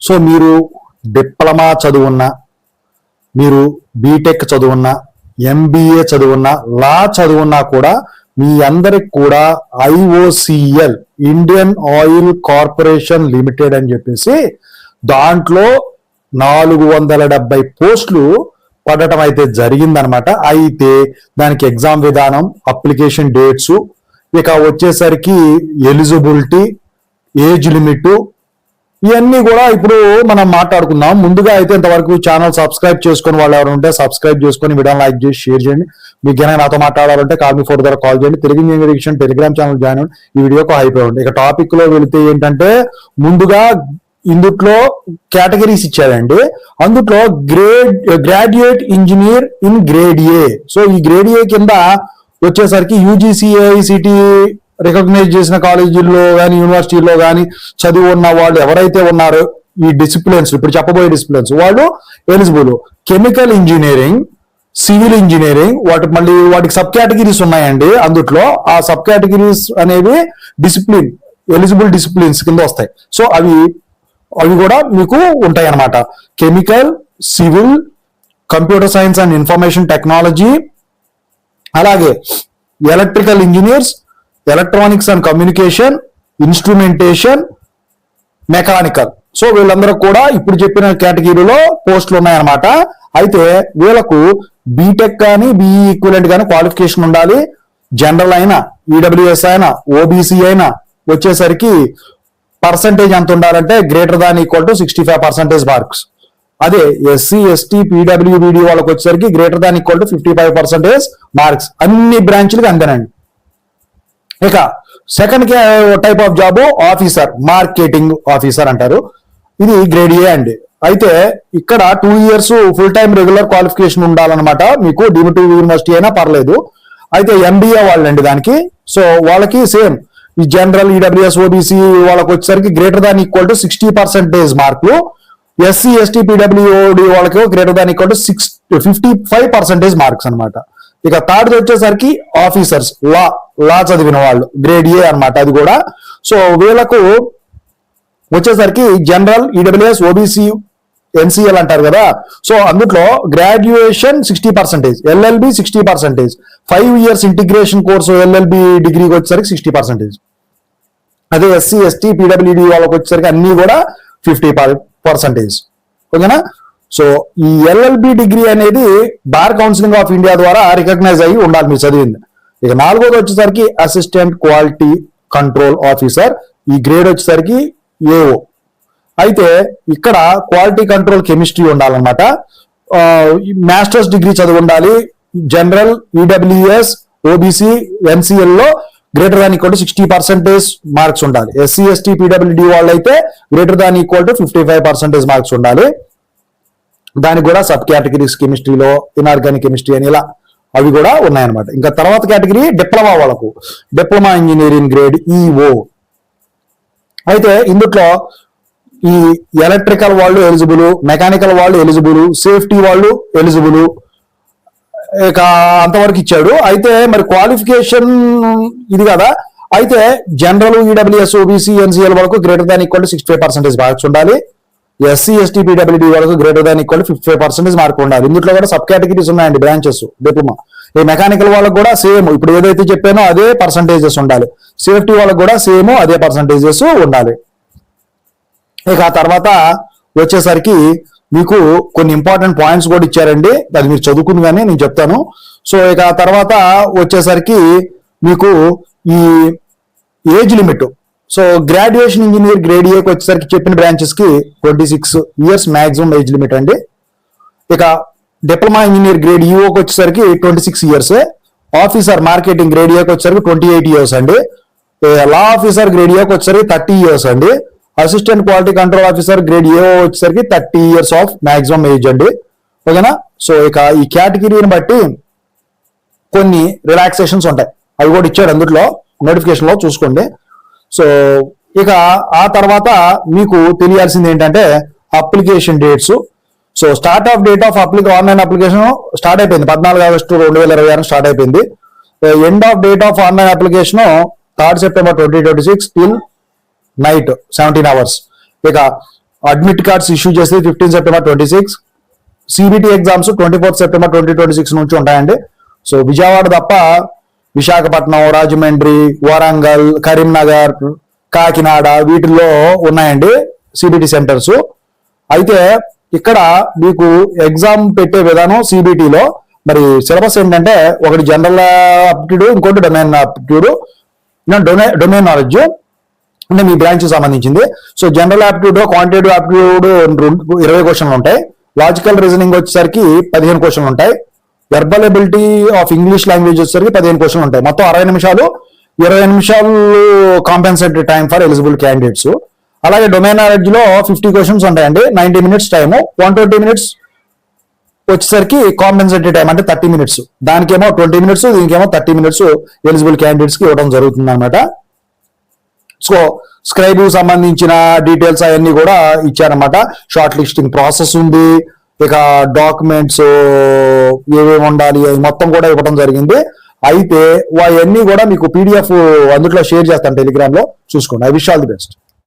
So మీరు diploma చదువున్నా, మీరు BTech చదువున్నా, MBA చదువున్నా, లా చదువున్నా కూడా మీ అందరికి కూడా IOCL Indian oil corporation limited అని చెప్పేసి దాంట్లో 470 పోస్టులు పడటం అయితే జరిగిందనమాట. అయితే దానికి ఎగ్జామ్ విధానం, అప్లికేషన్ డేట్స్, ఇక వచ్చేసరికి ఎలిజిబిలిటీ, ఏజ్ లిమిట్, ఇవన్నీ కూడా ఇప్పుడు మనం మాట్లాడుకుందాం. ముందుగా అయితే ఇంతవరకు ఛానల్ సబ్స్క్రైబ్ చేసుకుని వాళ్ళు ఎవరు ఉంటే సబ్స్క్రైబ్ చేసుకుని వీడియోని లైక్ చేసి షేర్ చేయండి. మీకు కనుక నాతో మాట్లాడాలంటే కాల్ మీ ఫోర్ ద్వారా కాల్ చేయండి. Telugu engineering Telegram channel join అవ్వండి. ఈ వీడియోకి హైప్ అవ్వండి. ఇక టాపిక్ లో వెళితే ఏంటంటే ముందుగా ఇందుట్లో కేటగిరీస్ ఇచ్చారండి. అందుట్లో graduate engineer in grade A. So ఈ గ్రేడ్ ఏ కింద వచ్చేసరికి UGC AICTE రికగ్నైజ్ చేసిన కాలేజీల్లో కానీ యూనివర్సిటీల్లో కానీ చదివి ఉన్న వాళ్ళు ఎవరైతే ఉన్నారో ఈ డిసిప్లిన్స్, ఇప్పుడు చెప్పబోయే డిసిప్లిన్స్, వాళ్ళు eligible. Chemical engineering, civil engineering, వాటికి సబ్ కేటగిరీస్ ఉన్నాయండి. అందుట్లో ఆ సబ్ కేటగిరీస్ అనేవి డిసిప్లిన్, ఎలిజిబుల్ డిసిప్లిన్స్ కింద వస్తాయి. సో అవి కూడా మీకు ఉంటాయి అన్నమాట. Chemical, civil, computer science and information technology, అలాగే electrical engineers, electronics and communication, instrumentation, mechanical. So వీళ్ళందరూ కూడా ఇప్పుడు చెప్పిన కేటగిరీలో పోస్టులు ఉన్నాయన్నమాట. అయితే వీళ్ళకు బీటెక్ కానీ BE ఈక్వలెంట్ కానీ క్వాలిఫికేషన్ ఉండాలి. జనరల్ అయినా, EWS అయినా, OBC అయినా వచ్చేసరికి పర్సంటేజ్ ఎంత ఉండాలంటే greater than equal to 65% marks. అదే SC ST PWBD వాళ్ళకి వచ్చేసరికి greater than equal to 55% marks. అన్ని బ్రాంచ్లకి అంతేనండి. ఇక second type of job officer, marketing officer అంటారు. ఇది గ్రేడ్ ఏ అండి. అయితే ఇక్కడ 2 years full time regular qualification ఉండాలన్నమాట. మీకు డీమ్డ్ యూనివర్సిటీ అయినా పర్లేదు. అయితే MBA వాళ్ళండి దానికి. సో వాళ్ళకి సేమ్ ఈ జనరల్, EWS, OBC వాళ్ళకి వచ్చేసరికి గ్రేటర్ దాన్ ఈక్వల్ టు 60% మార్కులు. SC ST PWD వాళ్ళకి greater than equal to 55% marks అనమాట. ఇక థర్డ్ వచ్చేసరికి ఆఫీసర్స్, లా చదివిన వాళ్ళు, గ్రేడ్ ఏ అనమాట అది కూడా. సో వీళ్ళకు వచ్చేసరికి జనరల్, EWS, OBC, NCL అంటారు కదా. సో అందుట్లో graduation 60%, LLB 60%, 5 years integration course LLB డిగ్రీకి వచ్చేసరికి 60%. అదే SC ST PWD వాళ్ళకి వచ్చేసరికి అన్ని కూడా 50%. ఓకేనా. సో ఈ LLB డిగ్రీ అనేది బార్ కౌన్సిలింగ్ ఆఫ్ ఇండియా ద్వారా రికగ్నైజ్ అయ్యి ఉండాలి మీరు చదివింది. ఇక నాలుగోది వచ్చేసరికి అసిస్టెంట్ క్వాలిటీ కంట్రోల్ ఆఫీసర్. ఈ గ్రేడ్ వచ్చేసరికి AO. అయితే ఇక్కడ క్వాలిటీ కంట్రోల్ కెమిస్ట్రీ ఉండాలన్నమాట. మాస్టర్స్ డిగ్రీ చదివి ఉండాలి. జనరల్, EWS, OBC, NCL లో greater than equal to 60% marks ఉండాలి. SC ST PWD వాళ్ళు అయితే greater than equal to 55% marks ఉండాలి. దానికి కూడా సబ్ కేటగిరీస్ కెమిస్ట్రీలో, ఇన్ఆర్గానిక్ కెమిస్ట్రీ అని ఇలా అవి కూడా ఉన్నాయన్నమాట. ఇంకా తర్వాత కేటగిరీ డిప్లొమా వాళ్ళకు, డిప్లొమా ఇంజనీరింగ్ గ్రేడ్ EO. అయితే ఇందుట్లో ఈ ఎలక్ట్రికల్ వాళ్ళు ఎలిజిబుల్, మెకానికల్ వాళ్ళు ఎలిజిబుల్, సేఫ్టీ వాళ్ళు ఎలిజిబుల్. ఇక అంతవరకు ఇచ్చాడు. అయితే మరి క్వాలిఫికేషన్ ఇది కదా. అయితే జనరల్, EWS, OBC, NCL వరకు greater than equal to 65% marks ఉండాలి. SC ST PWD వరకు greater than equal to 55% mark ఉండాలి. ఇందులో కూడా సబ్ కేటగిరీస్ ఉన్నాయండి, బ్రాంచెస్ డిప్లొమా. ఈ మెకానికల్ వాళ్ళకి కూడా సేమ్ ఇప్పుడు ఏదైతే చెప్పానో అదే పర్సంటేజెస్ ఉండాలి. సేఫ్టీ వాళ్ళకి కూడా సేమ్ అదే పర్సంటేజెస్ ఉండాలి. ఇక ఆ తర్వాత వచ్చేసరికి మీకు కొన్ని ఇంపార్టెంట్ పాయింట్స్ కూడా ఇచ్చారండి. అది మీరు చదువుకుని కానీ నేను చెప్తాను. సో ఇక ఆ తర్వాత వచ్చేసరికి మీకు ఈ age limit. So graduation engineer grade ఏకి వచ్చేసరికి చెప్పిన బ్రాంచెస్ కి 26 years మాక్సిమం ఏజ్ లిమిట్ అండి. ఇక డిప్లొమా ఇంజనీర్ గ్రేడ్ EOకి వచ్చేసరికి 26 years. ఆఫీసర్ మార్కెటింగ్ గ్రేడ్ ఏకి వచ్చేసరికి 28 years అండి. లా ఆఫీసర్ గ్రేడ్ ఏకి వచ్చేసరికి 30 years అండి. Assistant quality control officer grade AO వచ్చేసరికి 30 years ఆఫ్ మాక్సిమం ఏజ్ అండి. ఓకేనా. సో ఇక ఈ కేటగిరీని బట్టి కొన్ని రిలాక్సేషన్స్ ఉంటాయి, అవి కూడా ఇచ్చాడు అందులో నోటిఫికేషన్ లో చూసుకోండి. సో ఇక ఆ తర్వాత మీకు తెలియాల్సింది ఏంటంటే application dates. So start of date of online application start అయిపోయింది 14 August 2026 స్టార్ట్ అయిపోయింది. End of date of online application 3rd September 2026 till night 17 hours. ఇక అడ్మిట్ కార్డ్స్ ఇష్యూ చేసేది 15 సెప్టెంబర్ 26. సిబిటి ఎగ్జామ్స్ 24 సెప్టెంబర్ 2026 నుంచి ఉంటాయండి. సో విజయవాడ తప్ప విశాఖపట్నం, రాజమండ్రి, వరంగల్, కరీంనగర్, కాకినాడ వీటిల్లో ఉన్నాయండి CBT centres. అయితే ఇక్కడ మీకు ఎగ్జామ్ పెట్టే విధానం సిబిటిలో మరి సిలబస్ ఏంటంటే ఒకటి జనరల్ ఆప్టిట్యూడ్, ఇంకోటి డొమైన్ ఆప్టిట్యూడ్, డొమైన్ నాలెడ్జ్ అంటే మీ బ్రాంచ్ సంబంధించింది. So general aptitude, quantitative aptitude 20 క్వశ్చన్లు ఉంటాయి. లాజికల్ రీజనింగ్ వచ్చేసరికి 15 క్వశ్చన్లు ఉంటాయి. Verbal ability of English language వచ్చేసరికి 15 క్వశ్చన్లు ఉంటాయి. మొత్తం 60 నిమిషాలు, 20 నిమిషాలు compensatory time for eligible candidates. అలాగే డొమైన్ నాలెడ్జ్ లో 50 క్వశ్చన్స్ ఉంటాయండి, 90 మినిట్స్ టైము. 120 మినిట్స్ వచ్చేసరికి కాంపెన్సేటరీ టైం అంటే 30 మినిట్స్. దానికేమో 20 మినిట్స్, దీనికేమో 30 మినిట్స్ ఎలిజిబుల్ క్యాండిడేట్స్ కి ఇవ్వడం జరుగుతుంది అనమాట. సో స్క్రైబ్ సంబంధించిన డీటెయిల్స్ అవన్నీ కూడా ఇచ్చారనమాట. షార్ట్ లిస్టింగ్ ప్రాసెస్ ఉంది, ఇక డాక్యుమెంట్స్ ఏమేమి ఉండాలి అవి మొత్తం కూడా ఇవ్వడం జరిగింది. అయితే అవన్నీ కూడా మీకు PDF అందులో షేర్ చేస్తాను టెలిగ్రామ్ లో, చూసుకోండి. I wish all the best.